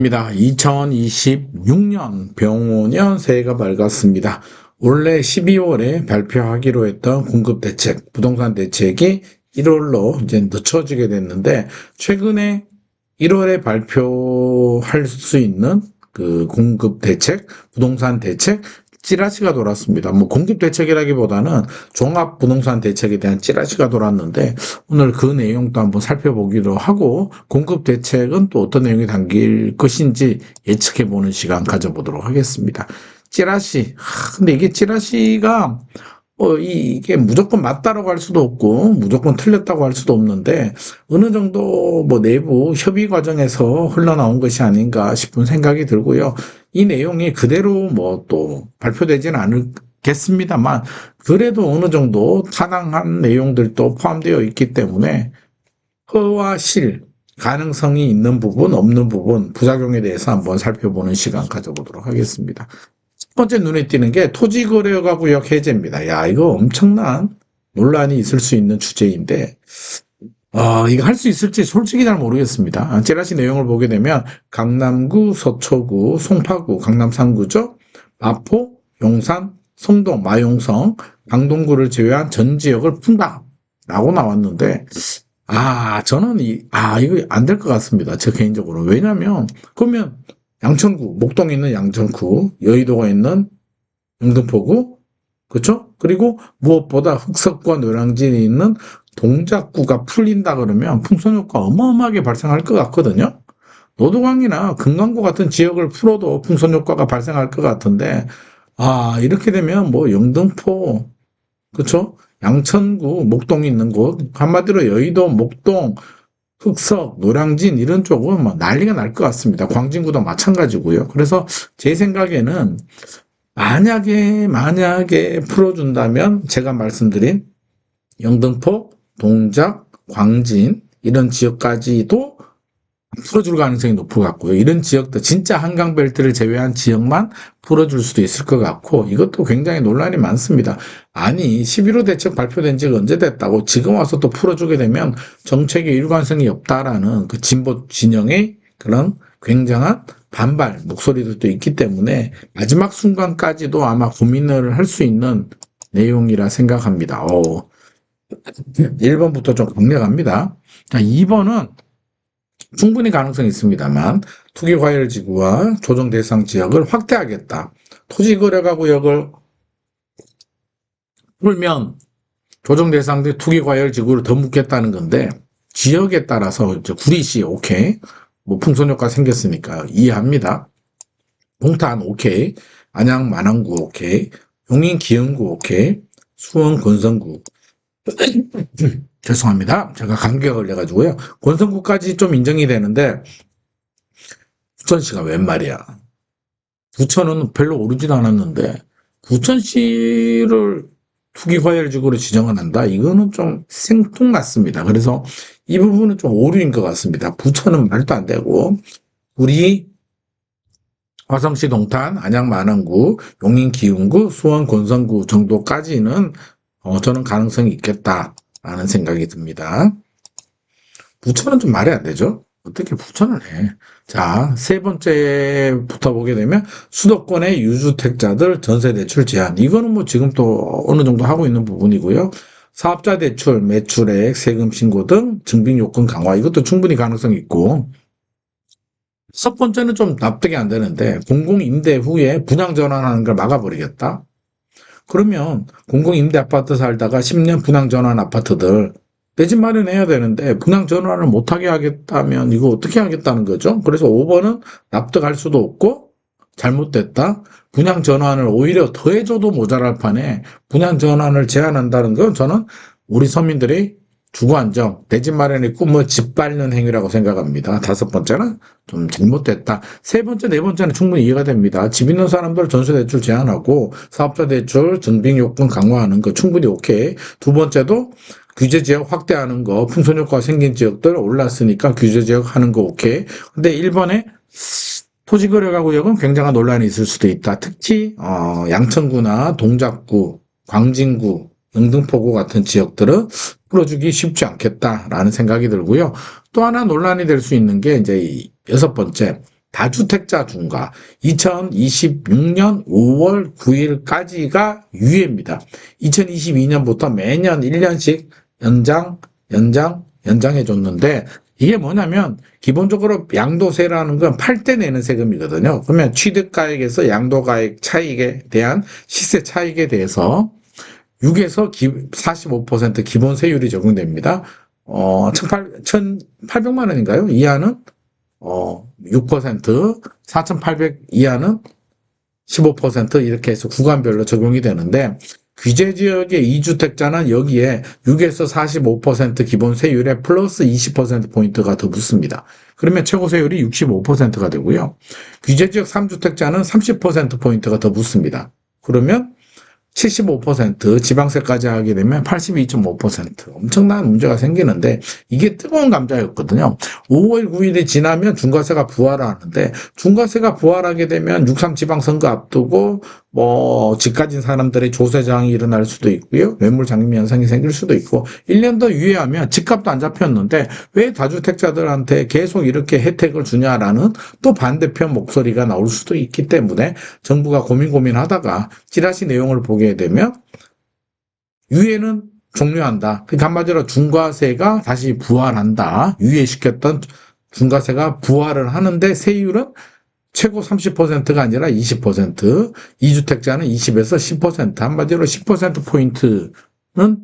입니다. 2026년 병오년 새해가 밝았습니다. 원래 12월에 발표하기로 했던 공급대책, 부동산 대책이 1월로 이제 늦춰지게 됐는데, 최근에 1월에 발표할 수 있는 그 공급대책, 부동산 대책, 찌라시가 돌았습니다. 뭐 공급대책이라기보다는 종합부동산 대책에 대한 찌라시가 돌았는데, 오늘 그 내용도 한번 살펴보기로 하고, 공급대책은 또 어떤 내용이 담길 것인지 예측해보는 시간 가져보도록 하겠습니다. 찌라시. 근데 이게 찌라시가 이게 무조건 맞다라고 할 수도 없고 무조건 틀렸다고 할 수도 없는데, 어느 정도 뭐 내부 협의 과정에서 흘러나온 것이 아닌가 싶은 생각이 들고요. 이 내용이 그대로 뭐 또 발표되지는 않겠습니다만, 그래도 어느 정도 타당한 내용들도 포함되어 있기 때문에 허와 실, 가능성이 있는 부분, 없는 부분, 부작용에 대해서 한번 살펴보는 시간 가져보도록 하겠습니다. 첫 번째 눈에 띄는 게 토지거래가구역 해제입니다. 야, 이거 엄청난 논란이 있을 수 있는 주제인데, 이거 할 수 있을지 솔직히 잘 모르겠습니다. 찌라시 내용을 보게 되면 강남구, 서초구, 송파구, 강남 3구죠. 마포, 용산, 성동, 마용성, 강동구를 제외한 전 지역을 푼다라고 나왔는데, 저는 이거 안 될 것 같습니다. 제 개인적으로. 왜냐면, 그러면 양천구, 목동에 있는 양천구, 여의도가 있는 영등포구, 그렇죠? 그리고 무엇보다 흑석과 노량진이 있는 동작구가 풀린다 그러면 풍선효과 어마어마하게 발생할 것 같거든요. 노도강이나 금강구 같은 지역을 풀어도 풍선효과가 발생할 것 같은데, 이렇게 되면 뭐 영등포, 그렇죠? 양천구, 목동이 있는 곳, 한마디로 여의도, 목동, 흑석, 노량진 이런 쪽은 뭐 난리가 날 것 같습니다. 광진구도 마찬가지고요. 그래서 제 생각에는 만약에 풀어준다면 제가 말씀드린 영등포, 동작, 광진 이런 지역까지도 풀어줄 가능성이 높을 것 같고요. 이런 지역도 진짜 한강벨트를 제외한 지역만 풀어줄 수도 있을 것 같고, 이것도 굉장히 논란이 많습니다. 아니 11호 대책 발표된 지가 언제 됐다고 지금 와서 또 풀어주게 되면 정책의 일관성이 없다라는 그 진보 진영의 그런 굉장한 반발 목소리들도 있기 때문에 마지막 순간까지도 아마 고민을 할 수 있는 내용이라 생각합니다. 1번부터 좀 강력합니다. 자, 2번은 충분히 가능성이 있습니다만, 투기과열지구와 조정 대상 지역을 확대하겠다. 토지거래가구역을 풀면 조정 대상들 투기과열지구를 더 묻겠다는 건데, 지역에 따라서 이제 구리시 오케이, 뭐 풍선효과 생겼으니까 이해합니다. 동탄 오케이, 안양 만안구 오케이, 용인 기흥구 오케이, 수원 권선구 죄송합니다. 제가 감기가 걸려가지고요. 권선구까지 좀 인정이 되는데, 부천시가 웬 말이야. 부천은 별로 오르지도 않았는데, 부천시를 투기과열지구로 지정을 한다? 이거는 좀 생뚱맞습니다. 그래서 이 부분은 좀 오류인 것 같습니다. 부천은 말도 안 되고, 우리 화성시 동탄, 안양 만안구, 용인 기흥구, 수원 권선구 정도까지는 저는 가능성이 있겠다라는 생각이 듭니다. 부천은 좀 말이 안 되죠? 어떻게 부천을 해? 자, 세 번째부터 보게 되면 수도권의 유주택자들 전세 대출 제한. 이거는 뭐 지금 또 어느 정도 하고 있는 부분이고요. 사업자 대출, 매출액, 세금 신고 등 증빙 요건 강화. 이것도 충분히 가능성이 있고. 첫 번째는 좀 납득이 안 되는데, 공공임대 후에 분양 전환하는 걸 막아버리겠다? 그러면 공공임대 아파트 살다가 10년 분양 전환 아파트들 내 집 마련해야 되는데 분양 전환을 못하게 하겠다면 이거 어떻게 하겠다는 거죠? 그래서 5번은 납득할 수도 없고 잘못됐다. 분양 전환을 오히려 더해줘도 모자랄 판에 분양 전환을 제한한다는 건 저는 우리 서민들이 주거안정, 내 집 마련의 꿈을 짓밟는 행위라고 생각합니다. 다섯 번째는 좀 잘못됐다. 세 번째, 네 번째는 충분히 이해가 됩니다. 집 있는 사람들 전세대출 제한하고 사업자 대출 증빙 요건 강화하는 거 충분히 오케이. 두 번째도 규제지역 확대하는 거, 풍선효과가 생긴 지역들 올랐으니까 규제지역 하는 거 오케이. 근데 1번에 토지거래가구역은 굉장한 논란이 있을 수도 있다. 특히 양천구나 동작구, 광진구, 영등포구 같은 지역들은 풀어주기 쉽지 않겠다라는 생각이 들고요. 또 하나 논란이 될 수 있는 게 이제 여섯 번째, 다주택자 중과 2026년 5월 9일까지가 유예입니다. 2022년부터 매년 1년씩 연장해 줬는데 이게 뭐냐면 기본적으로 양도세라는 건 팔 때 내는 세금이거든요. 그러면 취득가액에서 양도가액 차익에 대한 시세 차익에 대해서 6에서 45% 기본세율이 적용됩니다. 1,800만 원인가요? 이하는 6%, 4,800 이하는 15% 이렇게 해서 구간별로 적용이 되는데 규제 지역의 2주택자는 여기에 6에서 45% 기본 세율에 플러스 20%포인트가 더 붙습니다. 그러면 최고 세율이 65%가 되고요. 규제 지역 3주택자는 30%포인트가 더 붙습니다. 그러면 75% 지방세까지 하게 되면 82.5% 엄청난 문제가 생기는데 이게 뜨거운 감자였거든요. 5월 9일이 지나면 중과세가 부활하는데 중과세가 부활하게 되면 6.3 지방선거 앞두고 집 가진 사람들의 조세장이 일어날 수도 있고요. 매물장림 현상이 생길 수도 있고 1년 더 유예하면 집값도 안 잡혔는데 왜 다주택자들한테 계속 이렇게 혜택을 주냐라는 또 반대편 목소리가 나올 수도 있기 때문에 정부가 고민하다가 찌라시 내용을 보게 되면 유예는 종료한다. 그러니까 한마디로 중과세가 다시 부활한다. 유예시켰던 중과세가 부활을 하는데 세율은 최고 30%가 아니라 20%, 2주택자는 20에서 10%, 한마디로 10%포인트는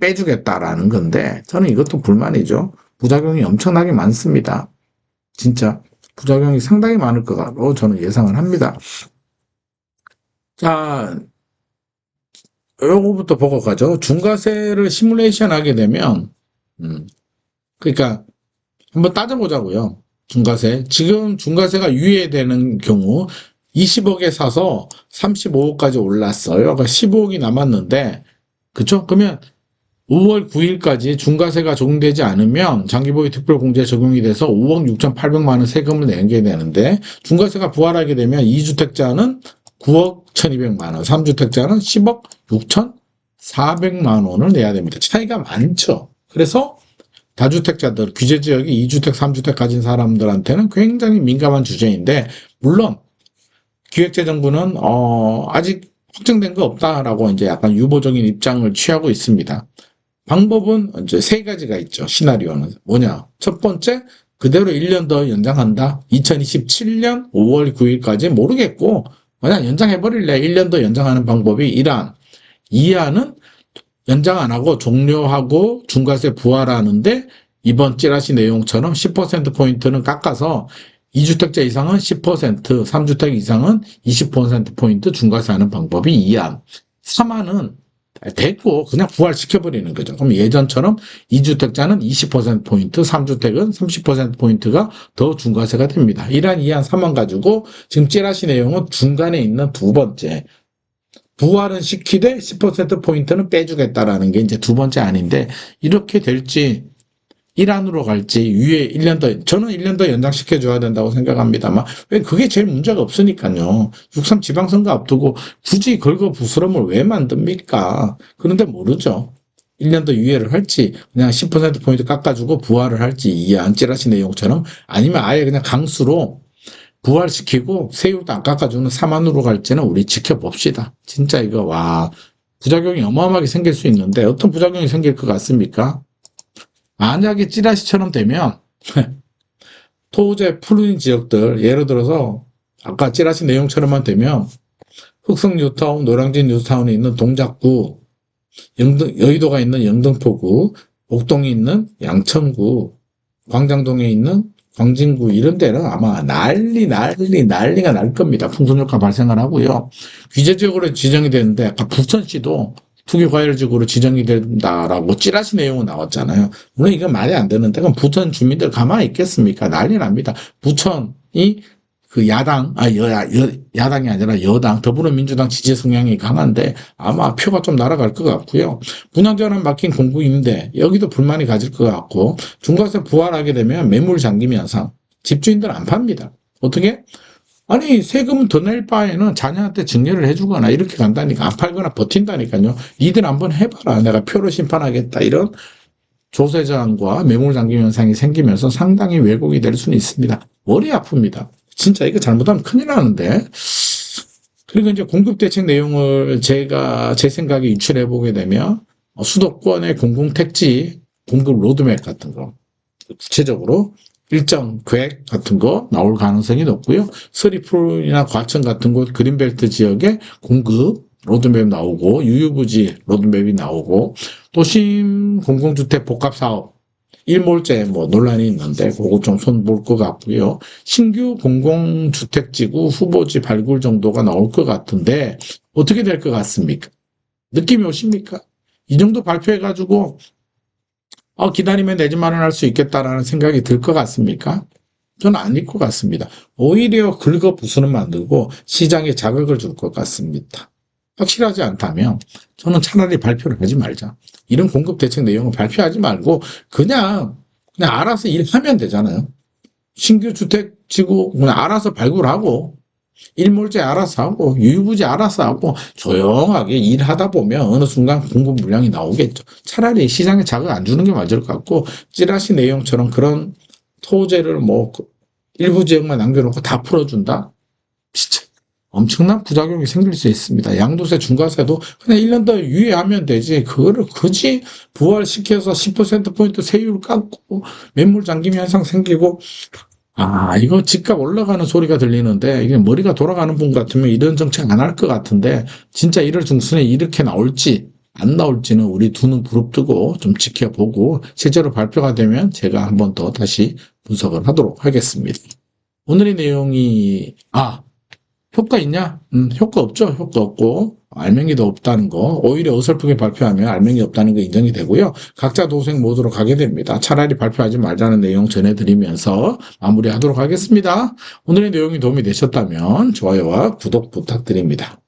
빼주겠다라는 건데 저는 이것도 불만이죠. 부작용이 엄청나게 많습니다. 진짜 부작용이 상당히 많을 거라고 저는 예상을 합니다. 자, 요거부터 보고 가죠. 중과세를 시뮬레이션 하게 되면 그러니까 한번 따져보자고요. 중과세. 지금 중과세가 유예되는 경우 20억에 사서 35억까지 올랐어요. 그러니까 15억이 남았는데 그쵸? 그러면 5월 9일까지 중과세가 적용되지 않으면 장기보유 특별공제 적용이 돼서 5억 6,800만 원 세금을 내게 되는데 중과세가 부활하게 되면 2주택자는 9억 1,200만 원, 3주택자는 10억 6,400만 원을 내야 됩니다. 차이가 많죠. 그래서 다주택자들, 규제지역이 2주택, 3주택 가진 사람들한테는 굉장히 민감한 주제인데 물론 기획재정부는 아직 확정된 거 없다라고 이제 약간 유보적인 입장을 취하고 있습니다. 방법은 이제 세 가지가 있죠. 시나리오는 뭐냐? 첫 번째, 그대로 1년 더 연장한다. 2027년 5월 9일까지 모르겠고 그냥 연장해버릴래. 1년 더 연장하는 방법이 1안. 2안은 연장 안 하고 종료하고 중과세 부활하는데 이번 찌라시 내용처럼 10%포인트는 깎아서 2주택자 이상은 10%, 3주택 이상은 20%포인트 중과세하는 방법이 2안. 3안은 됐고 그냥 부활시켜버리는 거죠. 그럼 예전처럼 2주택자는 20%포인트, 3주택은 30%포인트가 더 중과세가 됩니다. 1안, 2안, 3안 가지고 지금 찌라시 내용은 중간에 있는 두 번째 부활은 시키되 10%포인트는 빼주겠다라는 게 이제 두 번째 안인데 이렇게 될지 1안으로 갈지 유예 1년 더 저는 1년 더 연장시켜줘야 된다고 생각합니다만 왜 그게 제일 문제가 없으니까요. 6.3 지방선거 앞두고 굳이 걸거부스럼을 왜 만듭니까? 그런데 모르죠. 1년 더 유예를 할지 그냥 10%포인트 깎아주고 부활을 할지 이안 찌라시 내용처럼 아니면 아예 그냥 강수로 부활시키고 세율도 안 깎아주는 3안으로 갈지는 우리 지켜봅시다. 진짜 이거 와 부작용이 어마어마하게 생길 수 있는데 어떤 부작용이 생길 것 같습니까? 만약에 찌라시처럼 되면 토우제 푸른 지역들 예를 들어서 아까 찌라시 내용처럼만 되면 흑성 뉴타운, 노량진 뉴타운에 있는 동작구, 여의도가 있는 영등포구, 옥동에 있는 양천구, 광장동에 있는 광진구 이런 데는 아마 난리가 날 겁니다. 풍선효과 발생을 하고요. 규제지역으로 지정이 되는데 아까 부천시도 투기과열지구로 지정이 된다라고 찌라시 내용은 나왔잖아요. 물론 이건 말이 안 되는데 그럼 부천 주민들 가만히 있겠습니까? 난리 납니다. 부천이 그 야당이 아니라 여당, 더불어민주당 지지 성향이 강한데 아마 표가 좀 날아갈 것 같고요. 분양전환 막힌 공구임대 여기도 불만이 가질 것 같고 중과세 부활하게 되면 매물 잠김 현상 집주인들 안 팝니다. 어떻게? 아니 세금 더 낼 바에는 자녀한테 증여를 해주거나 이렇게 간다니까 안 팔거나 버틴다니까요. 니들 한번 해봐라. 내가 표로 심판하겠다. 이런 조세저항과 매물 잠김 현상이 생기면서 상당히 왜곡이 될 수는 있습니다. 머리 아픕니다. 진짜 이거 잘못하면 큰일 나는데. 그리고 이제 공급 대책 내용을 제가 제 생각에 유출해 보게 되면 수도권의 공공택지 공급 로드맵 같은 거 구체적으로 일정 계획 같은 거 나올 가능성이 높고요. 서리풀이나 과천 같은 곳 그린벨트 지역에 공급 로드맵 나오고 유유부지 로드맵이 나오고 도심 공공주택 복합사업 일몰제 뭐 논란이 있는데 그거 좀 손볼 것 같고요. 신규 공공주택지구 후보지 발굴 정도가 나올 것 같은데 어떻게 될 것 같습니까? 느낌이 오십니까? 이 정도 발표해가지고 기다리면 내 집 마련할 수 있겠다라는 생각이 들 것 같습니까? 저는 아닐 것 같습니다. 오히려 긁어 부수는 만들고 시장에 자극을 줄 것 같습니다. 확실하지 않다면 저는 차라리 발표를 하지 말자. 이런 공급 대책 내용을 발표하지 말고 그냥 알아서 일하면 되잖아요. 신규 주택 지구 그냥 알아서 발굴하고 일몰제 알아서 하고 유유부지 알아서 하고 조용하게 일하다 보면 어느 순간 공급 물량이 나오겠죠. 차라리 시장에 자극 안 주는 게 맞을 것 같고 찌라시 내용처럼 그런 토지를 뭐 일부 지역만 남겨놓고 다 풀어준다? 진짜 엄청난 부작용이 생길 수 있습니다. 양도세, 중과세도 그냥 1년 더 유예하면 되지. 그거를 굳이 부활시켜서 10%포인트 세율 깎고 매물 잠김 현상 생기고 이거 집값 올라가는 소리가 들리는데 이게 머리가 돌아가는 분 같으면 이런 정책 안 할 것 같은데 진짜 1월 중순에 이렇게 나올지 안 나올지는 우리 두 눈 부릅뜨고 좀 지켜보고 실제로 발표가 되면 제가 한 번 더 다시 분석을 하도록 하겠습니다. 오늘의 내용이 효과 있냐? 효과 없죠. 효과 없고 알맹이도 없다는 거 오히려 어설프게 발표하면 알맹이 없다는 거 인정이 되고요. 각자 도생 모드로 가게 됩니다. 차라리 발표하지 말자는 내용 전해드리면서 마무리하도록 하겠습니다. 오늘의 내용이 도움이 되셨다면 좋아요와 구독 부탁드립니다.